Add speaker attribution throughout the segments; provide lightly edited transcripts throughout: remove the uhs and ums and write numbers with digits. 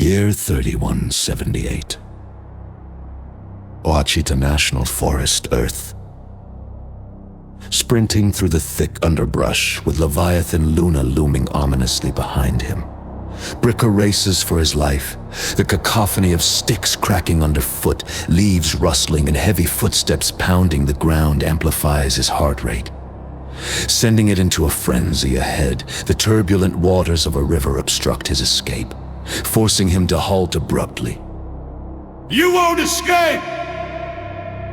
Speaker 1: Year 3178. Ouachita National Forest, Earth. Sprinting through the thick underbrush with Leviathan Luna looming ominously behind him. Brikka races for his life, the cacophony of sticks cracking underfoot, leaves rustling and heavy footsteps pounding the ground amplifies his heart rate. Sending it into a frenzy ahead, the turbulent waters of a river obstruct his escape, forcing him to halt abruptly.
Speaker 2: You won't escape!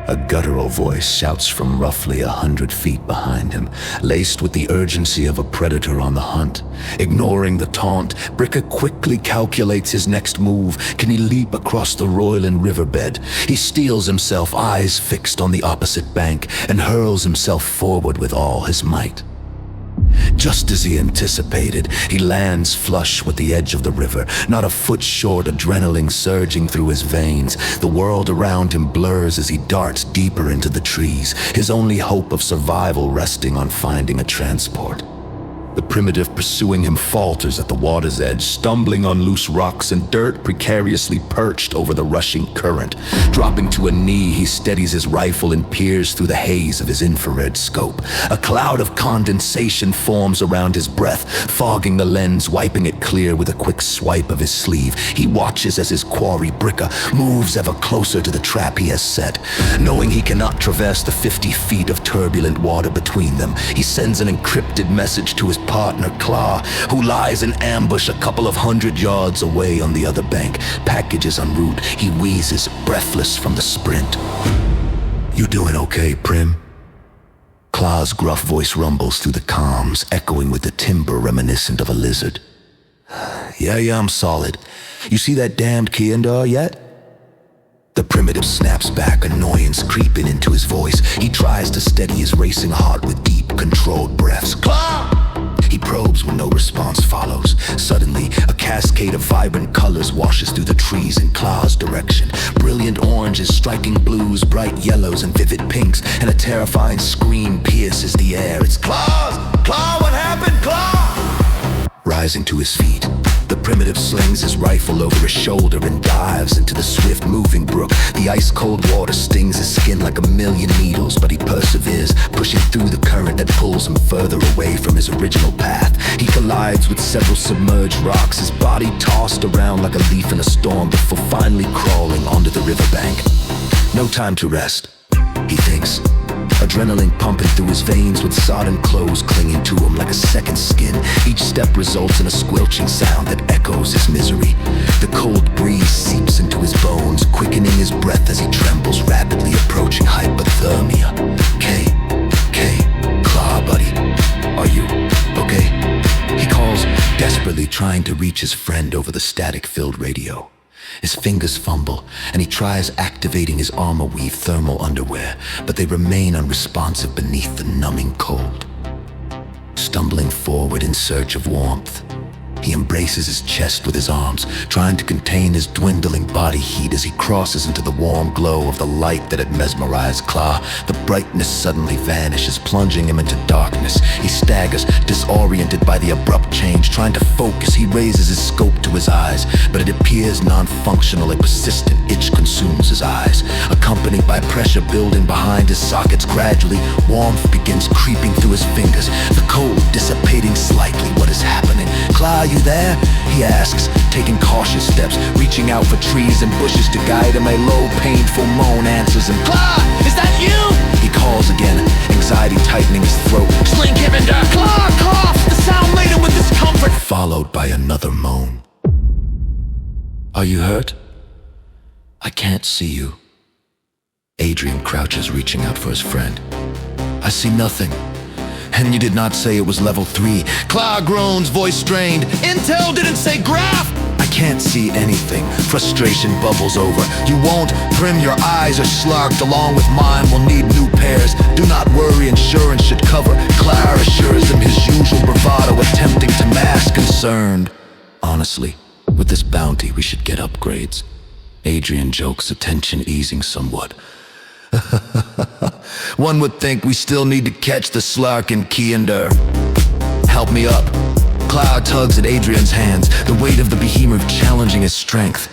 Speaker 1: A guttural voice shouts from roughly 100 feet behind him, laced with the urgency of a predator on the hunt. Ignoring the taunt, Brikka quickly calculates his next move. Can he leap across the roiling riverbed? He steels himself, eyes fixed on the opposite bank, and hurls himself forward with all his might. Just as he anticipated, he lands flush with the edge of the river, not a foot short, adrenaline surging through his veins. The world around him blurs as he darts deeper into the trees, his only hope of survival resting on finding a transport. The primitive pursuing him falters at the water's edge, stumbling on loose rocks and dirt precariously perched over the rushing current. Dropping to a knee, he steadies his rifle and peers through the haze of his infrared scope. A cloud of condensation forms around his breath, fogging the lens, wiping it clear with a quick swipe of his sleeve. He watches as his quarry, Brikka, moves ever closer to the trap he has set. Knowing he cannot traverse the 50 feet of turbulent water between them, he sends an encrypted message to his partner, Claw, who lies in ambush a couple of 100 yards away on the other bank. Packages en route, he wheezes, breathless from the sprint. "You doing okay, Prim?" Claw's gruff voice rumbles through the comms, echoing with the timbre reminiscent of a lizard. Yeah, I'm solid. You see that damned Kiandar yet?" The primitive snaps back, annoyance creeping into his voice. He tries to steady his racing heart with deep, controlled breaths. "Claw!" He probes when no response follows. Suddenly, a cascade of vibrant colors washes through the trees in Claw's direction. Brilliant oranges striking blues, bright yellows and vivid pinks, and a terrifying scream pierces the air. It's Claw! Claw, what happened, Claw? Rising to his feet, the primitive slings his rifle over his shoulder and dives into the swift-moving brook. The ice-cold water stings his skin like a million needles, but he perseveres, pushing through the current that pulls him further away from his original path. He collides with several submerged rocks, his body tossed around like a leaf in a storm before finally crawling onto the riverbank. No time to rest, he thinks. Adrenaline pumping through his veins with sodden clothes clinging to him like a second skin. Each step results in a squelching sound that echoes his misery. The cold breeze seeps into his bones, quickening his breath as he trembles, rapidly approaching hypothermia. K, Claw, buddy, are you okay? He calls, desperately trying to reach his friend over the static-filled radio. His fingers fumble, and he tries activating his armor-weave thermal underwear, but they remain unresponsive beneath the numbing cold. Stumbling forward in search of warmth, he embraces his chest with his arms, trying to contain his dwindling body heat as he crosses into the warm glow of the light that had mesmerized Claw. The brightness suddenly vanishes, plunging him into darkness. He staggers, disoriented by the abrupt change. Trying to focus, he raises his scope to his eyes, but it appears non-functional. A persistent itch consumes his eyes, accompanied by pressure building behind his sockets. Gradually, warmth begins creeping through his fingers, the cold dissipating slightly. What is happening? Claw, you there? He asks, taking cautious steps, reaching out for trees and bushes to guide him. A low, painful moan answers him. Claw, is that you? He calls again, anxiety tightening his throat. Sling him into Claw, cough! The sound laden with discomfort, followed by another moan. Are you hurt? I can't see you. Adrian crouches, reaching out for his friend. I see nothing. And you did not say it was level 3. Claw groans, voice strained. Intel didn't say graph! I can't see anything. Frustration bubbles over. You won't, Prim, your eyes are slugged. Along with mine, we'll need new pairs. Do not worry, insurance should cover. Claw assures him, his usual bravado, attempting to mask concerned. Honestly, with this bounty, we should get upgrades. Adrian jokes, attention easing somewhat. One would think we still need to catch the Slark and Kiandar. Help me up. Cloud tugs at Adrian's hands, the weight of the behemoth challenging his strength.